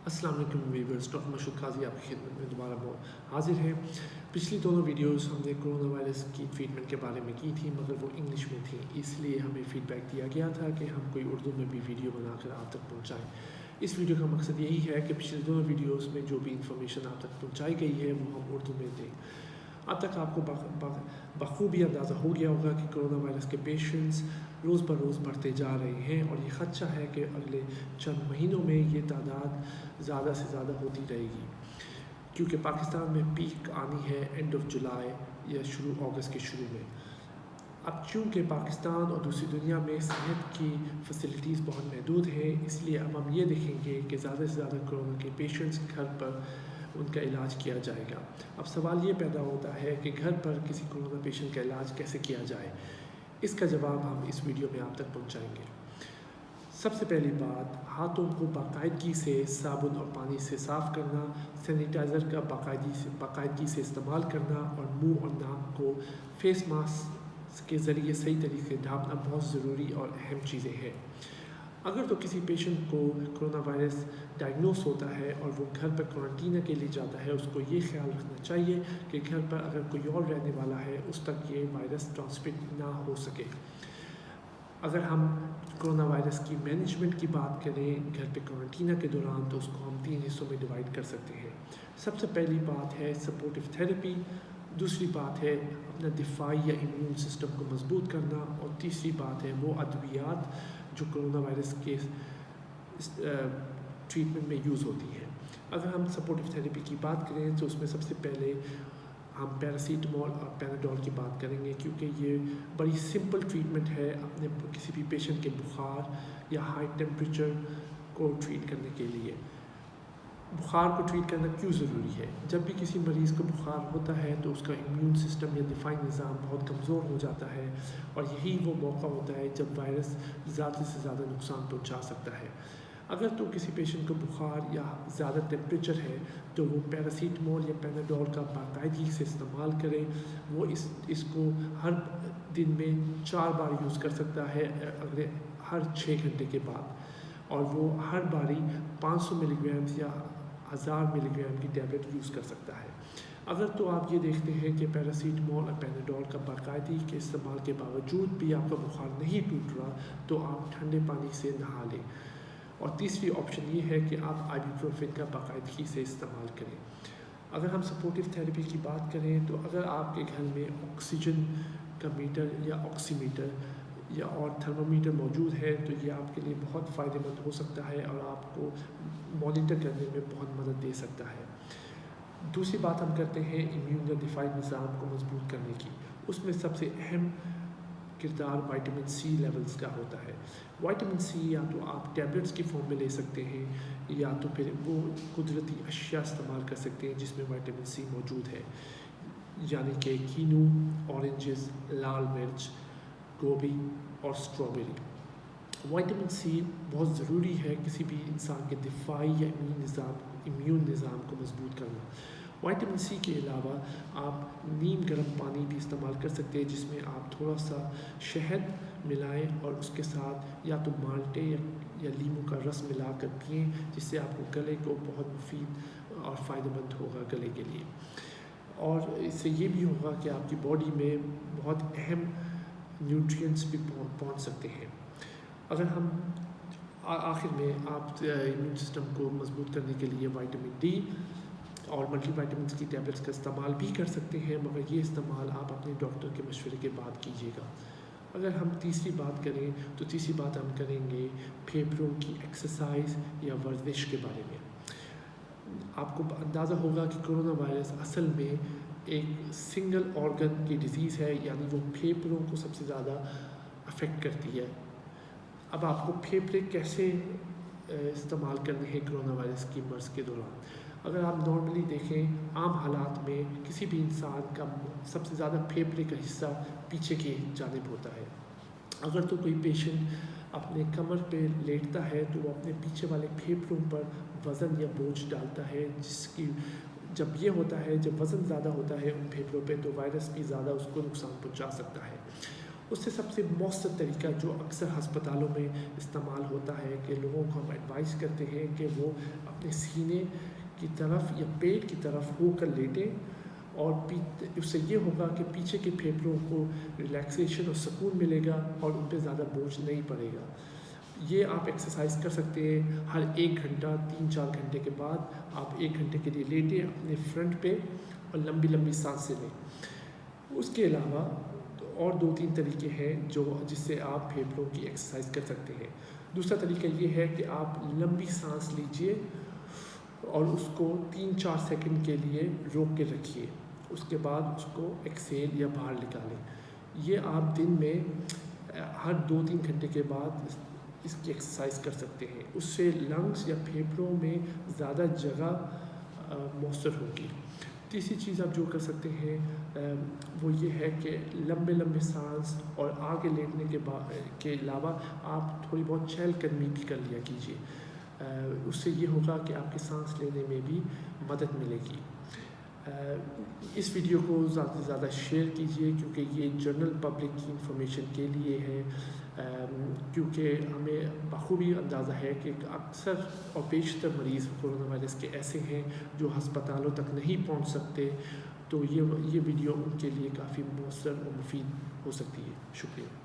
السلام علیکم viewers, doctor مشہور قاضی آپ کی خدمت میں دوبارہ حاضر ہیں۔ پچھلی دونوں ویڈیوز ہم نے کرونا وائرس کی ٹریٹمنٹ کے بارے میں کی تھی، مگر وہ انگلش میں تھیں، اس لیے ہمیں فیڈ بیک دیا گیا تھا کہ ہم کوئی اردو میں بھی ویڈیو بنا کر آپ تک پہنچائیں۔ اس ویڈیو کا مقصد یہی ہے کہ پچھلی دونوں ویڈیوز میں جو بھی انفارمیشن آپ تک پہنچائی گئی ہے وہ ہم اردو میں دیں۔ اب تک آپ کو بخوبی اندازہ ہو گیا ہوگا کہ کرونا وائرس کے پیشنٹس روز بروز بڑھتے جا رہے ہیں، اور یہ خدشہ ہے کہ اگلے چند مہینوں میں یہ تعداد زیادہ سے زیادہ ہوتی رہے گی، کیونکہ پاکستان میں پیک آنی ہے اینڈ آف جولائی یا اگست کے شروع میں۔ اب چونکہ پاکستان اور دوسری دنیا میں صحت کی فیسلٹیز بہت محدود ہیں، اس لیے اب ہم یہ دیکھیں گے کہ زیادہ سے زیادہ کرونا کے پیشنٹس گھر پر ان کا علاج کیا جائے گا۔ اب سوال یہ پیدا ہوتا ہے کہ گھر پر کسی کرونا پیشنٹ کا علاج کیسے کیا جائے؟ اس کا جواب ہم اس ویڈیو میں آپ تک پہنچائیں گے۔ سب سے پہلی بات، ہاتھوں کو باقاعدگی سے صابن اور پانی سے صاف کرنا، سینیٹائزر کا باقاعدگی سے استعمال کرنا، اور منہ اور ناک کو فیس ماسک کے ذریعے صحیح طریقے سے ڈھانپنا بہت ضروری اور اہم چیزیں ہیں۔ اگر تو کسی پیشنٹ کو کرونا وائرس ڈائگنوز ہوتا ہے اور وہ گھر پر کوارنٹین کے لیے جاتا ہے، اس کو یہ خیال رکھنا چاہیے کہ گھر پر اگر کوئی اور رہنے والا ہے اس تک یہ وائرس ٹرانسمٹ نہ ہو سکے۔ اگر ہم کرونا وائرس کی مینجمنٹ کی بات کریں گھر پہ کوارنٹین کے دوران، تو اس کو ہم 3 حصوں میں ڈیوائڈ کر سکتے ہیں۔ سب سے پہلی بات ہے سپورٹیو تھیراپی، دوسری بات ہے اپنا دفاعی یا امیون سسٹم کو مضبوط کرنا، اور تیسری بات ہے وہ ادویات جو کرونا وائرس کے ٹریٹمنٹ میں یوز ہوتی ہیں۔ اگر ہم سپورٹیو تھیراپی کی بات کریں تو اس میں سب سے پہلے ہم پیراسیٹامول اور پیناڈول کی بات کریں گے، کیونکہ یہ بڑی سمپل ٹریٹمنٹ ہے اپنے کسی بھی پیشنٹ کے بخار یا ہائی ٹیمپریچر کو ٹریٹ کرنے کے لیے۔ بخار کو ٹریٹ کرنا کیوں ضروری ہے؟ جب بھی کسی مریض کو بخار ہوتا ہے تو اس کا امیون سسٹم یا دفاعی نظام بہت کمزور ہو جاتا ہے، اور یہی وہ موقع ہوتا ہے جب وائرس زیادہ سے زیادہ نقصان پہنچا سکتا ہے۔ اگر تو کسی پیشنٹ کو بخار یا زیادہ ٹیمپریچر ہے تو وہ پیراسیٹامول یا پیناڈول کا باقاعدگی سے استعمال کرے۔ وہ اس کو ہر دن میں 4 بار یوز کر سکتا ہے، ہر 6 گھنٹے کے بعد، اور وہ ہر باری 500 ملی گرام یا 1000 ملی گرام کی ٹیبلٹ یوز کر سکتا ہے۔ اگر تو آپ یہ دیکھتے ہیں کہ پیراسیٹامول اور پیناڈول کا باقاعدگی کے استعمال کے باوجود بھی آپ کا بخار نہیں ٹوٹ رہا، تو آپ ٹھنڈے پانی سے نہا لیں۔ اور تیسری آپشن یہ ہے کہ آپ آئبوپروفن کا باقاعدگی سے استعمال کریں۔ اگر ہم سپورٹیو تھیراپی کی بات کریں تو اگر آپ کے گھر میں آکسیجن کا میٹر یا آکسی میٹر یا اور تھرمومیٹر موجود ہے تو یہ آپ کے لیے بہت فائدہ مند ہو سکتا ہے اور آپ کو مانیٹر کرنے میں بہت مدد دے سکتا ہے۔ دوسری بات ہم کرتے ہیں امیون یا دفاعی نظام کو مضبوط کرنے کی۔ اس میں سب سے اہم کردار وائٹامن سی لیولز کا ہوتا ہے۔ وائٹامن سی یا تو آپ ٹیبلٹس کی فارم میں لے سکتے ہیں، یا تو پھر وہ قدرتی اشیاء استعمال کر سکتے ہیں جس میں وائٹامن سی موجود ہے، یعنی کہ کینو، اورنجز، لال مرچ، گوبھی اور اسٹرابیری۔ وائٹامن سی بہت ضروری ہے کسی بھی انسان کے دفاعی یا امیون نظام کو مضبوط کرنا۔ وائٹامن سی کے علاوہ آپ نیم گرم پانی بھی استعمال کر سکتے ہیں، جس میں آپ تھوڑا سا شہد ملائیں اور اس کے ساتھ یا تو مالٹے یا لیموں کا رس ملا کر پئیں، جس سے آپ کو گلے کو بہت مفید اور فائدہ مند ہوگا گلے کے لیے۔ اور اس سے یہ بھی ہوگا کہ آپ کی باڈی میں بہت اہم نیوٹرینٹس بھی پہنچ سکتے ہیں۔ اگر ہم آخر میں آپ امیون سسٹم کو مضبوط کرنے کے لیے وائٹامن ڈی اور ملٹی وائٹامنس کی ٹیبلٹس کا استعمال بھی کر سکتے ہیں، مگر یہ استعمال آپ اپنے ڈاکٹر کے مشورے کے بعد کیجیے گا۔ اگر ہم تیسری بات کریں تو تیسری بات ہم کریں گے پھیپھڑوں کی ایکسرسائز یا ورزش کے بارے میں۔ آپ کو اندازہ ہوگا کہ کرونا وائرس اصل میں ایک سنگل آرگن کی ڈیزیز ہے، یعنی وہ پھیپھڑوں کو سب سے زیادہ افیکٹ کرتی ہے۔ اب آپ کو پھیپھڑے کیسے استعمال کرنے ہیں کرونا وائرس کی مرض کے دوران؟ اگر آپ نارملی دیکھیں عام حالات میں کسی بھی انسان کا سب سے زیادہ پھیپھڑے کا حصہ پیچھے کی جانب ہوتا ہے۔ اگر تو کوئی پیشنٹ اپنے کمر پہ لیٹتا ہے تو وہ اپنے پیچھے والے پھیپھڑوں پر وزن یا بوجھ ڈالتا ہے، جس کی جب یہ ہوتا ہے جب وزن زیادہ ہوتا ہے ان پھیپھڑوں پہ تو وائرس بھی زیادہ اس کو نقصان پہنچا سکتا ہے۔ اس سے سب سے مؤثر طریقہ جو اکثر ہسپتالوں میں استعمال ہوتا ہے کہ لوگوں کو ہم ایڈوائز کرتے ہیں کہ وہ اپنے سینے کی طرف یا پیٹ کی طرف ہو کر لیٹیں، اور اس سے یہ ہوگا کہ پیچھے کے پھیپھڑوں کو ریلیکسیشن اور سکون ملے گا اور ان پہ زیادہ بوجھ نہیں پڑے گا۔ یہ آپ ایکسرسائز کر سکتے ہیں ہر 1 گھنٹہ 3-4 گھنٹے کے بعد۔ آپ 1 گھنٹے کے لیے لیٹیں اپنے فرنٹ پہ اور لمبی لمبی سانسیں لیں۔ اس کے علاوہ اور 2-3 طریقے ہیں جس سے آپ پھیپھڑوں کی ایکسرسائز کر سکتے ہیں۔ دوسرا طریقہ یہ ہے کہ آپ لمبی سانس لیجئے اور اس کو 3-4 سیکنڈ کے لیے روک کے رکھیے، اس کے بعد اس کو ایکسیل یا باہر نکالیں۔ یہ آپ دن میں ہر 2-3 گھنٹے کے بعد اس کی ایکسرسائز کر سکتے ہیں۔ اس سے لنگس یا پھیپھڑوں میں زیادہ جگہ میسر ہوگی۔ تیسری چیز آپ جو کر سکتے ہیں وہ یہ ہے کہ لمبے لمبے سانس اور آگے لیٹنے کے علاوہ آپ تھوڑی بہت چہل قدمی بھی کر لیا کیجیے۔ اس سے یہ ہوگا کہ آپ کی سانس لینے میں بھی مدد ملے گی۔ اس ویڈیو کو زیادہ سے زیادہ شیئر کیجیے کیونکہ یہ جنرل پبلک کی انفارمیشن کے لیے ہے، کیونکہ ہمیں بخوبی اندازہ ہے کہ اکثر اور بیشتر مریض کورونا وائرس کے ایسے ہیں جو ہسپتالوں تک نہیں پہنچ سکتے، تو یہ ویڈیو ان کے لیے کافی مؤثر اور مفید ہو سکتی ہے۔ شکریہ۔